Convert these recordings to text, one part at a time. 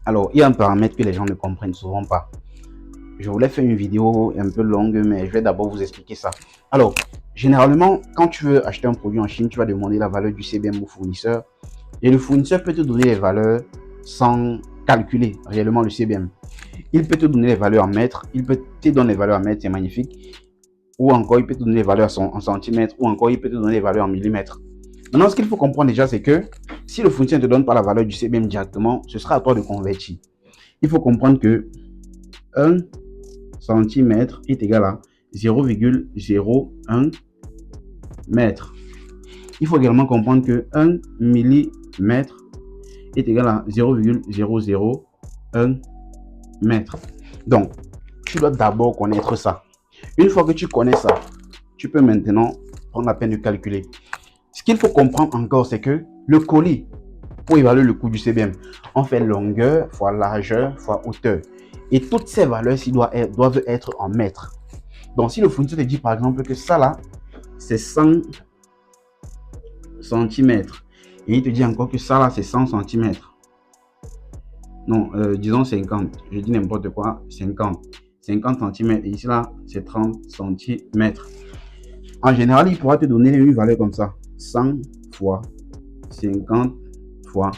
Alors, il y a un paramètre que les gens ne comprennent souvent pas. Je voulais faire une vidéo un peu longue, mais je vais d'abord vous expliquer ça. Alors, généralement, quand tu veux acheter un produit en Chine, tu vas demander la valeur du CBM au fournisseur. Et le fournisseur peut te donner les valeurs sans calculer réellement le CBM. Il peut te donner les valeurs en mètres, il peut te donner les valeurs en mètres, c'est magnifique. Ou encore, il peut te donner les valeurs en centimètres, ou encore, il peut te donner les valeurs en millimètres. Maintenant, ce qu'il faut comprendre déjà, c'est que si le fournisseur ne te donne pas la valeur du CBM directement, ce sera à toi de convertir. Il faut comprendre que 1 centimètre est égal à 0,01 mètre. Il faut également comprendre que 1 millimètre est égal à 0,001 mètre. Donc, tu dois d'abord connaître ça. Une fois que tu connais ça, tu peux maintenant prendre la peine de calculer. Ce qu'il faut comprendre encore, c'est que le colis, pour évaluer le coût du CBM, on fait longueur fois largeur fois hauteur. Et toutes ces valeurs-ci doivent être en mètres. Donc, si le fournisseur te dit par exemple que ça là, c'est 100 cm, et il te dit encore que ça là, c'est 100 cm. Non, disons 50. Je dis n'importe quoi, 50 cm. Et ici là, c'est 30 cm. En général, il pourra te donner une valeur comme ça. 100 fois 50 fois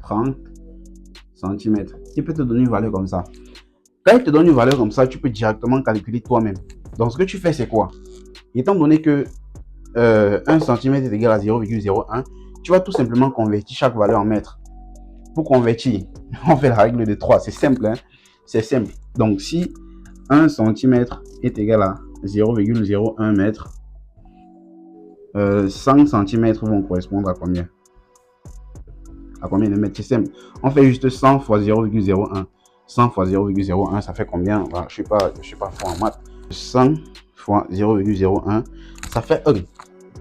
30 cm. Il peut te donner une valeur comme ça. Quand il te donne une valeur comme ça, tu peux directement calculer toi-même. Donc, ce que tu fais, c'est quoi? Étant donné que 1 cm est égal à 0,01, tu vas tout simplement convertir chaque valeur en mètres. Pour convertir, on fait la règle de 3. C'est simple, hein? C'est simple. Donc, si 1 cm est égal à 0,01 mètre, 100 cm vont correspondre à combien? À combien de mètres? C'est simple. On fait juste 100 fois 0,01. 100 fois 0,01, ça fait combien? Voilà, je suis pas fort en maths. 100 fois 0,01, ça fait 1.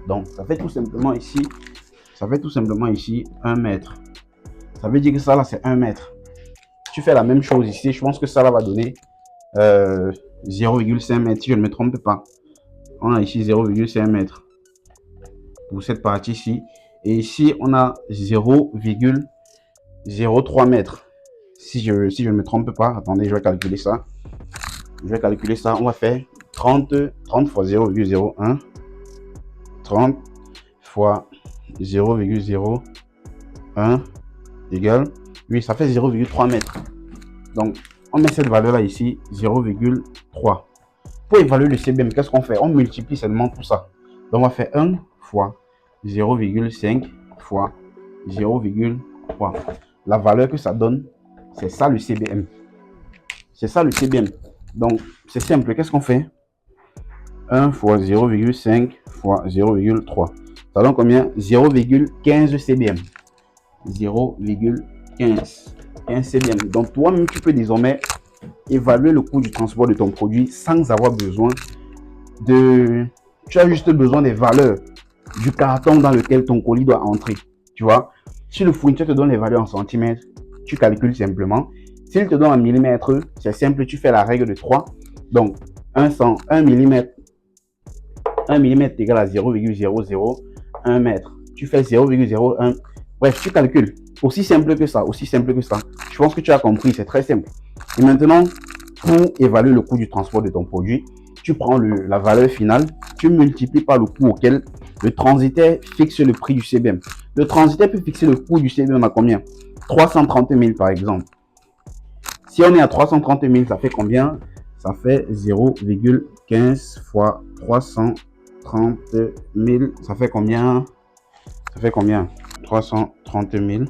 Donc, ça fait tout simplement ici 1 mètre. Ça veut dire que ça là, c'est 1 mètre. Tu fais la même chose ici. Je pense que ça là va donner 0,5 mètres, si je ne me trompe pas. On a ici 0,5 mètres pour cette partie-ci. Et ici, on a 0,03 mètres. Si je ne me trompe pas, attendez, je vais calculer ça. On va faire 30 fois 0,01. 30 fois 0,01 égale, oui, ça fait 0,3 mètres. Donc, on met cette valeur-là ici, 0,3. Pour évaluer le CBM, qu'est-ce qu'on fait? On multiplie seulement tout ça. Donc, on va faire 1 fois 0,5 fois 0,3. La valeur que ça donne, c'est ça le CBM. C'est ça le CBM. Donc, c'est simple. Qu'est-ce qu'on fait? 1 fois 0,5 fois 0,3. Ça donne combien? 0,15 CBM. 0,15 CBM. Donc, toi-même, tu peux désormais évaluer le coût du transport de ton produit sans avoir besoin de... Tu as juste besoin des valeurs du carton dans lequel ton colis doit entrer. Tu vois? Si le fournisseur te donne les valeurs en centimètres, tu calcules simplement. S'il te donne en millimètres, c'est simple, tu fais la règle de 3. Donc, 1 mm. 1 mm est égal à 0,001 mètre. Tu fais 0,01. Bref, tu calcules. Aussi simple que ça, Je pense que tu as compris, c'est très simple. Et maintenant, pour évaluer le coût du transport de ton produit, tu prends la valeur finale, tu multiplies par le coût auquel le transitaire fixe le prix du CBM. Le transitaire peut fixer le coût du CBM à combien? 330 000 par exemple. Si on est à 330 000, ça fait combien? Ça fait 0,15 fois 330 000. Ça fait combien? 330 000.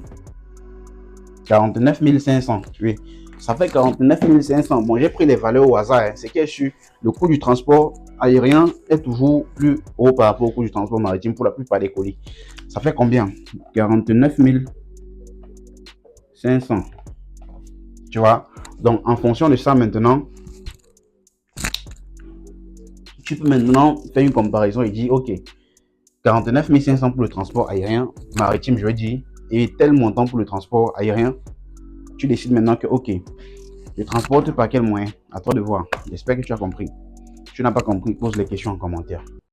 49 500. Oui. Ça fait 49 500. Bon, j'ai pris les valeurs au hasard. C'est que le coût du transport aérien est toujours plus haut par rapport au coût du transport maritime pour la plupart des colis. Ça fait combien? 49 500. Tu vois? Donc, en fonction de ça, maintenant, tu peux maintenant faire une comparaison et dire, OK, 49 500 pour le transport aérien, maritime, je veux dire, et tel montant pour le transport aérien. Tu décides maintenant que, OK, je transporte par quel moyen? À toi de voir. J'espère que tu as compris. Si tu n'as pas compris, pose les questions en commentaire.